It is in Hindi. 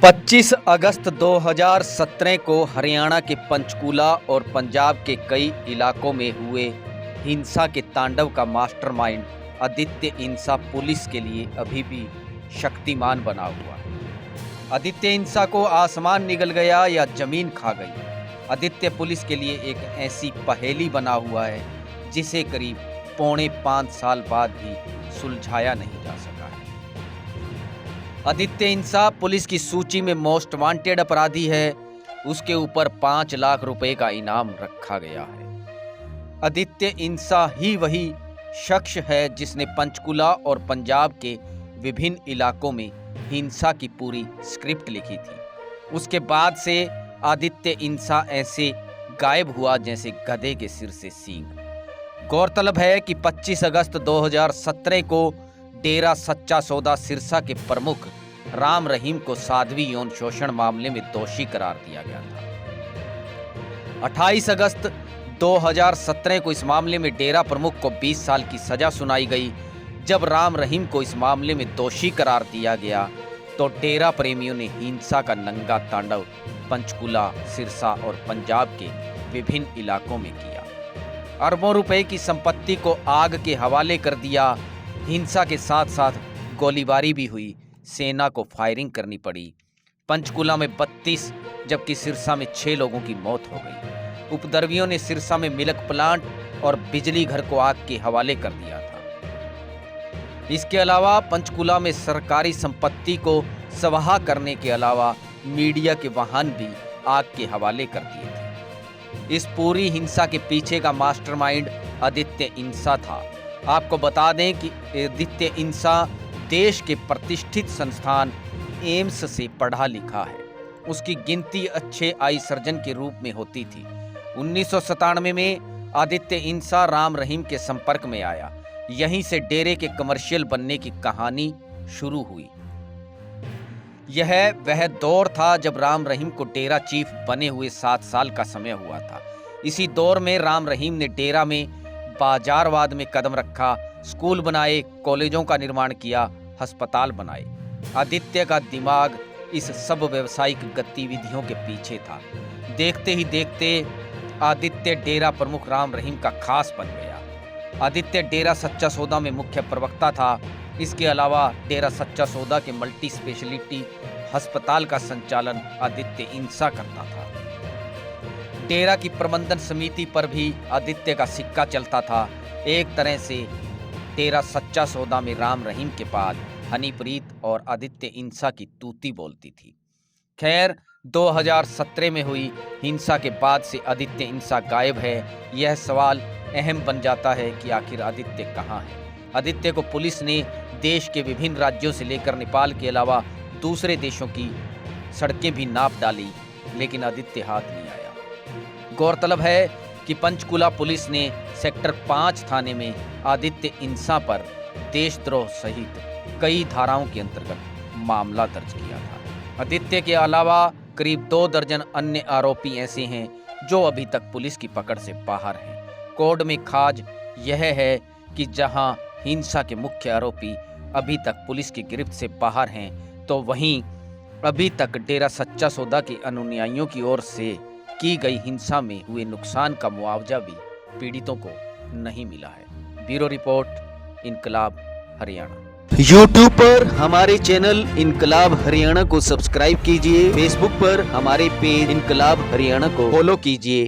25 अगस्त 2017 को हरियाणा के पंचकूला और पंजाब के कई इलाकों में हुए हिंसा के तांडव का मास्टरमाइंड आदित्य इंसा पुलिस के लिए अभी भी शक्तिमान बना हुआ है। आदित्य इंसा को आसमान निगल गया या जमीन खा गई, आदित्य पुलिस के लिए एक ऐसी पहेली बना हुआ है जिसे करीब 4.5 साल बाद भी सुलझाया नहीं जा सका है। आदित्य इंसा पुलिस की सूची में मोस्ट वांटेड अपराधी है। उसके ऊपर 5 लाख रुपए का इनाम रखा गया है। आदित्य इंसा ही वही शख्स है जिसने पंचकुला और पंजाब के विभिन्न इलाकों में हिंसा की पूरी स्क्रिप्ट लिखी थी। उसके बाद से आदित्य इंसा ऐसे गायब हुआ जैसे गधे के सिर से सींग। गौरतलब है कि 25 अगस्त 2017 को डेरा सच्चा सौदा सिरसा के प्रमुख राम रहीम को साध्वी यौन शोषण मामले में दोषी करार दिया गया था। 28 अगस्त 2017 को इस मामले में डेरा प्रमुख को 20 साल की सजा सुनाई गई। जब राम रहीम को इस मामले में दोषी करार दिया गया तो डेरा प्रेमियों ने हिंसा का नंगा तांडव पंचकुला, सिरसा और पंजाब के विभिन्न इलाकों में किया। अरबों रुपए की संपत्ति को आग के हवाले कर दिया। हिंसा के साथ साथ गोलीबारी भी हुई, सेना को फायरिंग करनी पड़ी। पंचकुला में 32 जबकि सिरसा में 6 लोगों की मौत हो गई। उपद्रवियों ने सिरसा में मिल्क प्लांट और बिजली घर को आग के हवाले कर दिया था। इसके अलावा पंचकुला में सरकारी संपत्ति को स्वाहा करने के अलावा मीडिया के वाहन भी आग के हवाले कर दिए थे। इस पूरी हिंसा के पीछे का मास्टरमाइंड आदित्य इंसा था। आपको बता दें कि आदित्य इंसा देश के प्रतिष्ठित संस्थान एम्स से पढ़ा लिखा है। उसकी गिनती अच्छे आय सर्जन के रूप में होती थी। 1997 में आदित्य इंसा राम रहीम के संपर्क में आया। यहीं से डेरे के कमर्शियल बनने की कहानी शुरू हुई। यह वह दौर था जब राम रहीम को डेरा चीफ बने हुए 7 साल का समय हुआ था। इसी दौर में राम रहीम ने डेरा में बाजारवाद में कदम रखा, स्कूल बनाए, कॉलेजों का निर्माण किया, अस्पताल बनाए। आदित्य का दिमाग इस सब व्यवसायिक गतिविधियों के पीछे था। देखते ही देखते आदित्य डेरा प्रमुख राम रहीम का खास बन गया। आदित्य डेरा सच्चा सौदा में मुख्य प्रवक्ता था। इसके अलावा डेरा सच्चा सौदा के मल्टी स्पेशलिटी अस्पताल का संचालन आदित्य इंसा करता था। डेरा की प्रबंधन समिति पर भी आदित्य का सिक्का चलता था। एक तरह से डेरा सच्चा सौदा में राम रहीम के बाद हनीप्रीत और आदित्य इंसा की तूती बोलती थी। खैर, 2017 में हुई हिंसा के बाद से आदित्य इंसा गायब है। यह सवाल अहम बन जाता है कि आखिर आदित्य कहाँ है। आदित्य को पुलिस ने देश के विभिन्न राज्यों से लेकर नेपाल के अलावा दूसरे देशों की सड़कें भी नाप डाली, लेकिन आदित्य हाथ नहीं आया। गौरतलब है कि पंचकुला पुलिस ने सेक्टर 5 थाने में आदित्य इंसा पर देशद्रोह सहित कई धाराओं के अंतर्गत मामला दर्ज किया था। आदित्य के अलावा करीब 2 दर्जन अन्य आरोपी ऐसे हैं जो अभी तक पुलिस की पकड़ से बाहर हैं। कोर्ट में खाज यह है कि जहां हिंसा के मुख्य आरोपी अभी तक पुलिस की गिरफ्त से बाहर हैं, तो वहीं अभी तक डेरा सच्चा सौदा के अनुयायियों की ओर से की गई हिंसा में हुए नुकसान का मुआवजा भी पीड़ितों को नहीं मिला है। ब्यूरो रिपोर्ट, इनकलाब हरियाणा। YouTube पर हमारे चैनल इनकलाब हरियाणा को सब्सक्राइब कीजिए। फेसबुक पर हमारे पेज इनकलाब हरियाणा को फॉलो कीजिए।